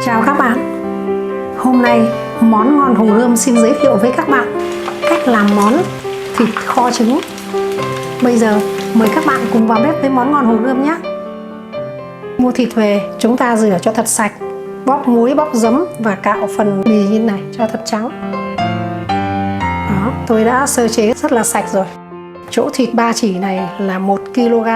Chào các bạn. Hôm nay Món Ngon Hồng Gươm xin giới thiệu với các bạn cách làm món thịt kho trứng. Bây giờ mời các bạn cùng vào bếp với Món Ngon Hồng Gươm nhé. Mua thịt về, chúng ta rửa cho thật sạch, bóp muối, bóp giấm và cạo phần bì như này cho thật trắng. Đó, tôi đã sơ chế rất là sạch rồi. Chỗ thịt ba chỉ này là 1 kg.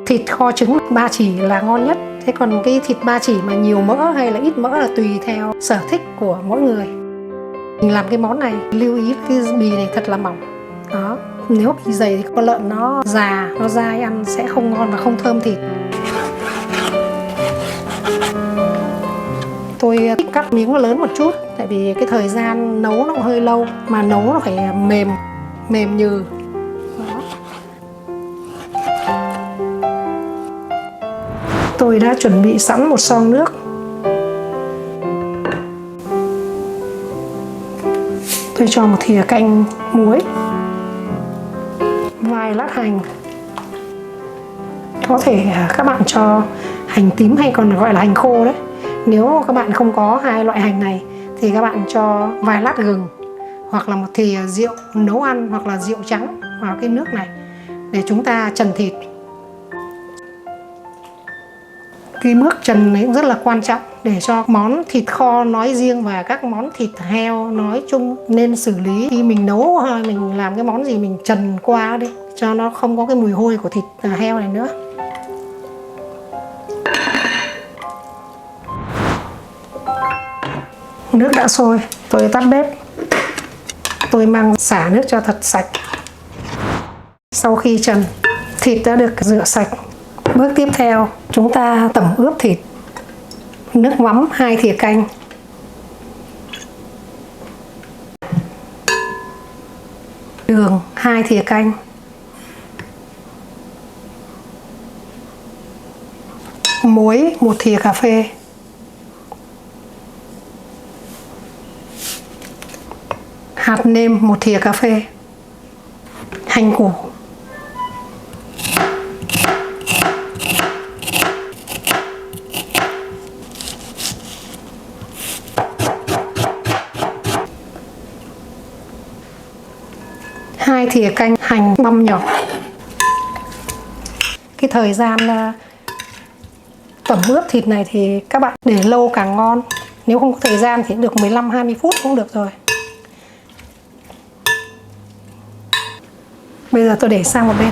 Thịt kho trứng ba chỉ là ngon nhất. Thế còn cái thịt ba chỉ mà nhiều mỡ hay là ít mỡ là tùy theo sở thích của mỗi người. Mình làm cái món này lưu ý cái bì này thật là mỏng. Đó, nếu bì dày thì con lợn nó già, nó dai ăn sẽ không ngon và không thơm thịt. Tôi cắt miếng lớn một chút, tại vì cái thời gian nấu nó hơi lâu, mà nấu nó phải mềm nhừ. Tôi đã chuẩn bị sẵn một xông nước. Tôi cho một thìa canh muối, vài lát hành. Có thể các bạn cho hành tím hay còn gọi là hành khô đấy. Nếu các bạn không có hai loại hành này thì các bạn cho vài lát gừng hoặc là một thìa rượu nấu ăn hoặc là rượu trắng vào cái nước này để chúng ta trần thịt. Cái bước trần này cũng rất là quan trọng để cho món thịt kho nói riêng và các món thịt heo nói chung nên xử lý. Khi mình nấu hay mình làm cái món gì mình trần qua đi cho nó không có cái mùi hôi của thịt heo này nữa. Nước đã sôi, tôi tắt bếp. Tôi mang xả nước cho thật sạch. Sau khi trần, thịt đã được rửa sạch. Bước tiếp theo, chúng ta tẩm ướp thịt. Nước mắm 2 thìa canh. Đường 2 thìa canh. Muối 1 thìa cà phê. Hạt nêm 1 thìa cà phê. Hành củ. Hai thìa canh hành băm nhỏ. Cái thời gian tẩm ướp thịt này thì các bạn để lâu càng ngon. Nếu không có thời gian thì được 15-20 phút cũng được rồi. Bây giờ tôi để sang một bên.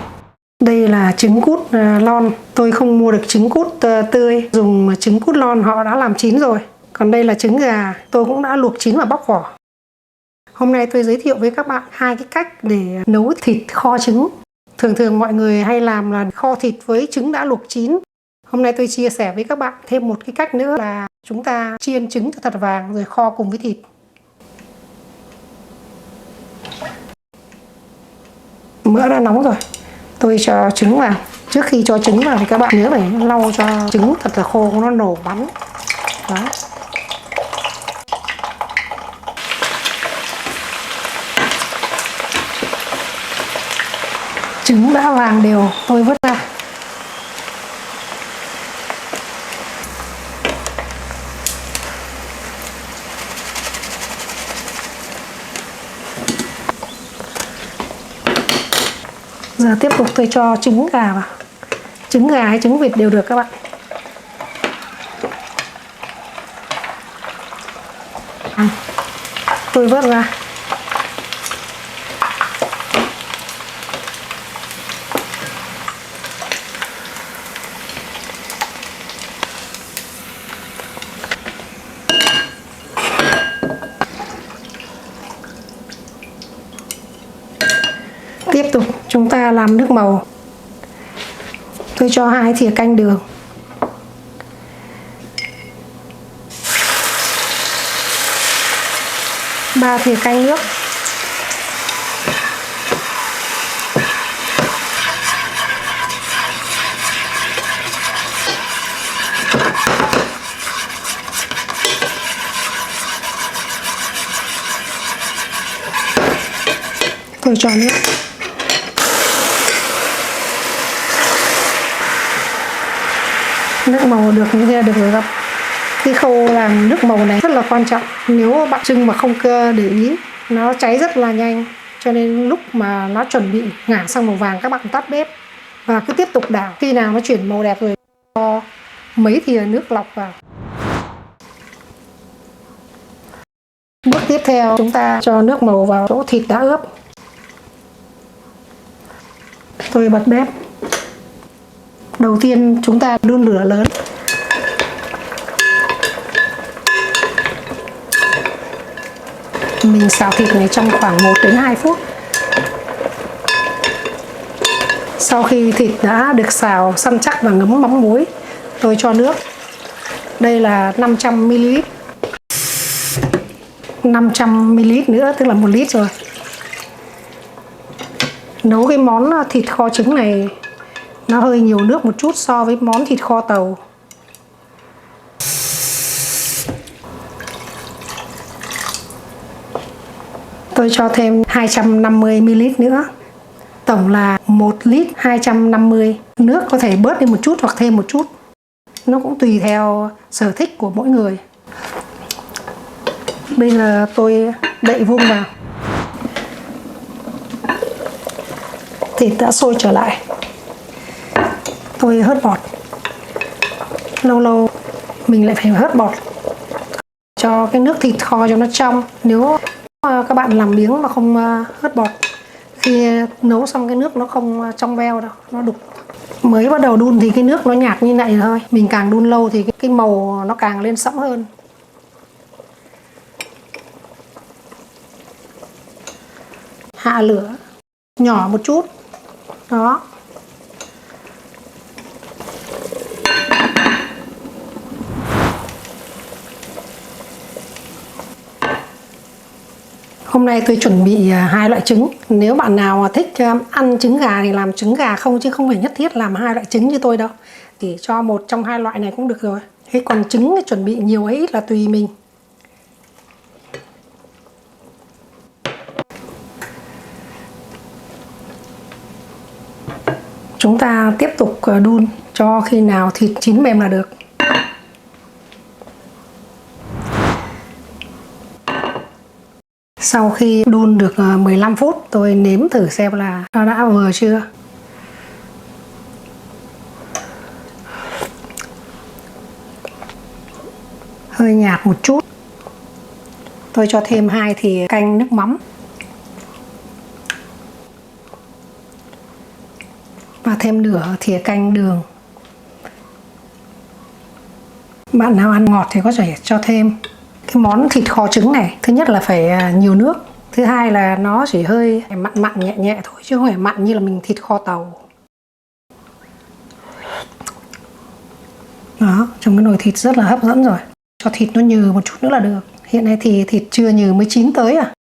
Đây là trứng cút lon. Tôi không mua được trứng cút tươi, dùng trứng cút lon họ đã làm chín rồi. Còn đây là trứng gà, tôi cũng đã luộc chín và bóc vỏ. Hôm nay tôi giới thiệu với các bạn hai cái cách để nấu thịt kho trứng. Thường mọi người hay làm là kho thịt với trứng đã luộc chín. Hôm nay tôi chia sẻ với các bạn thêm một cái cách nữa là chúng ta chiên trứng cho thật vàng rồi kho cùng với thịt. Mỡ đã nóng rồi, tôi cho trứng vào. Trước khi cho trứng vào thì các bạn nhớ phải lau cho trứng thật là khô, nó nổ bắn. Đó. Trứng đã vàng đều, tôi vớt ra. Giờ tiếp tục tôi cho trứng gà vào. Trứng gà hay trứng vịt đều được các bạn. Tôi vớt ra. Tiếp tục chúng ta làm nước màu. Tôi cho 2 thìa canh đường. Ba thìa canh nước. Tôi cho nước. Nước màu được như thế là được rồi các bạn. Cái khâu làm nước màu này rất là quan trọng. Nếu bạn trưng mà không để ý, nó cháy rất là nhanh. Cho nên lúc mà nó chuẩn bị ngả sang màu vàng, các bạn tắt bếp và cứ tiếp tục đảo. Khi nào nó chuyển màu đẹp rồi, cho mấy thìa nước lọc vào. Bước tiếp theo, chúng ta cho nước màu vào chỗ thịt đã ướp. Tôi bật bếp. Đầu tiên chúng ta đun lửa lớn. Mình xào thịt này trong khoảng 1 đến 2 phút. Sau khi thịt đã được xào săn chắc và ngấm mắm muối, tôi cho nước. Đây là 500ml. 500ml nữa, tức là 1 lít rồi. Nấu cái món thịt kho trứng này nó hơi nhiều nước một chút so với món thịt kho tàu. Tôi cho thêm 250ml nữa. Tổng là 1 lít 250. Nước có thể bớt đi một chút hoặc thêm một chút. Nó cũng tùy theo sở thích của mỗi người. Bây giờ tôi đậy vung vào. Thịt đã sôi trở lại. Tôi hớt bọt. Lâu lâu mình lại phải hớt bọt cho cái nước thịt kho cho nó trong. Nếu các bạn làm biếng mà không hớt bọt, khi nấu xong cái nước nó không trong veo đâu, nó đục. Mới bắt đầu đun thì cái nước nó nhạt như này thôi. Mình càng đun lâu thì cái màu nó càng lên sẫm hơn. Hạ lửa nhỏ một chút. Đó. Hôm nay tôi chuẩn bị 2 loại trứng. Nếu bạn nào thích ăn trứng gà thì làm trứng gà không, chứ không phải nhất thiết làm 2 loại trứng như tôi đâu. Chỉ cho một trong 2 loại này cũng được rồi. Thế còn trứng thì chuẩn bị nhiều hay ít là tùy mình. Chúng ta tiếp tục đun cho khi nào thịt chín mềm là được. Sau khi đun được 15 phút, tôi nếm thử xem là nó đã vừa chưa. Hơi nhạt một chút. Tôi cho thêm 2 thìa canh nước mắm. Và thêm nửa thìa canh đường. Bạn nào ăn ngọt thì có thể cho thêm. Cái món thịt kho trứng này, thứ nhất là phải nhiều nước. Thứ hai là nó chỉ hơi mặn mặn nhẹ nhẹ thôi, chứ không phải mặn như là mình thịt kho tàu. Đó, trong cái nồi thịt rất là hấp dẫn rồi. Cho thịt nó nhừ một chút nữa là được. Hiện nay thì thịt chưa nhừ mới chín tới à.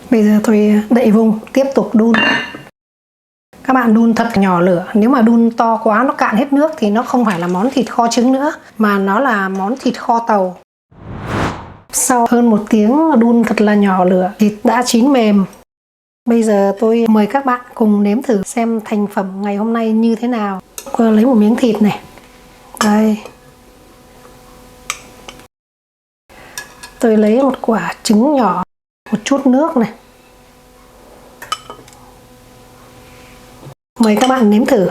Bây giờ tôi đậy vung, tiếp tục đun. Các bạn đun thật nhỏ lửa. Nếu mà đun to quá nó cạn hết nước thì nó không phải là món thịt kho trứng nữa, mà nó là món thịt kho tàu. Sau hơn 1 tiếng đun thật là nhỏ lửa, thịt đã chín mềm. Bây giờ tôi mời các bạn cùng nếm thử xem thành phẩm ngày hôm nay như thế nào. Tôi lấy một miếng thịt này. Đây. Tôi lấy một quả trứng nhỏ, một chút nước này. Mời các bạn nếm thử.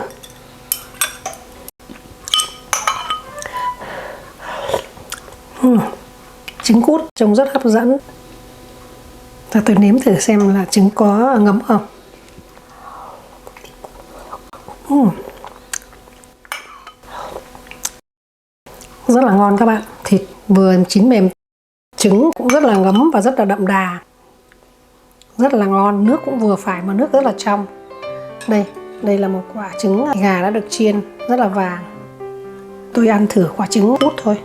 Trứng cút trông rất hấp dẫn. Và tôi nếm thử xem là trứng có ngấm không. Rất là ngon các bạn. Thịt vừa chín mềm, trứng cũng rất là ngấm và rất là đậm đà. Rất là ngon, nước cũng vừa phải mà nước rất là trong. Đây là một quả trứng gà đã được chiên, rất là vàng. Tôi ăn thử quả trứng cút thôi.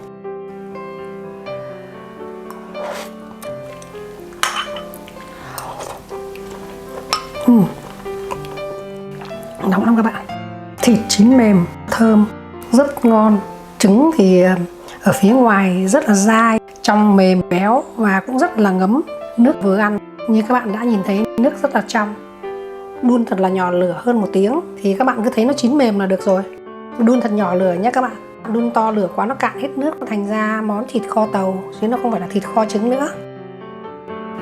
Nóng lắm các bạn. Thịt chín mềm, thơm, rất ngon. Trứng thì ở phía ngoài rất là dai, trong mềm béo và cũng rất là ngấm. Nước vừa ăn, như các bạn đã nhìn thấy, nước rất là trong. Đun thật là nhỏ lửa hơn 1 tiếng thì các bạn cứ thấy nó chín mềm là được rồi. Đun thật nhỏ lửa nhé các bạn. Đun to lửa quá nó cạn hết nước, thành ra món thịt kho tàu chứ nó không phải là thịt kho trứng nữa.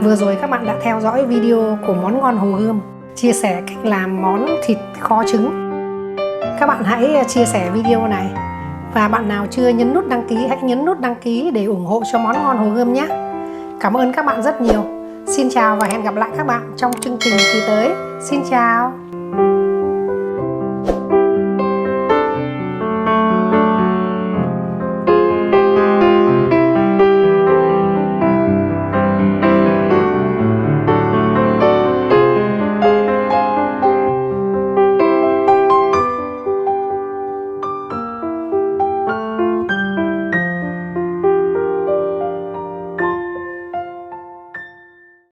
Vừa rồi các bạn đã theo dõi video của Món Ngon Hồ Gươm chia sẻ cách làm món thịt kho trứng. Các bạn hãy chia sẻ video này, và bạn nào chưa nhấn nút đăng ký hãy nhấn nút đăng ký để ủng hộ cho Món Ngon Hồ Gươm nhé. Cảm ơn các bạn rất nhiều. Xin chào và hẹn gặp lại các bạn trong chương trình kỳ tới. Xin chào.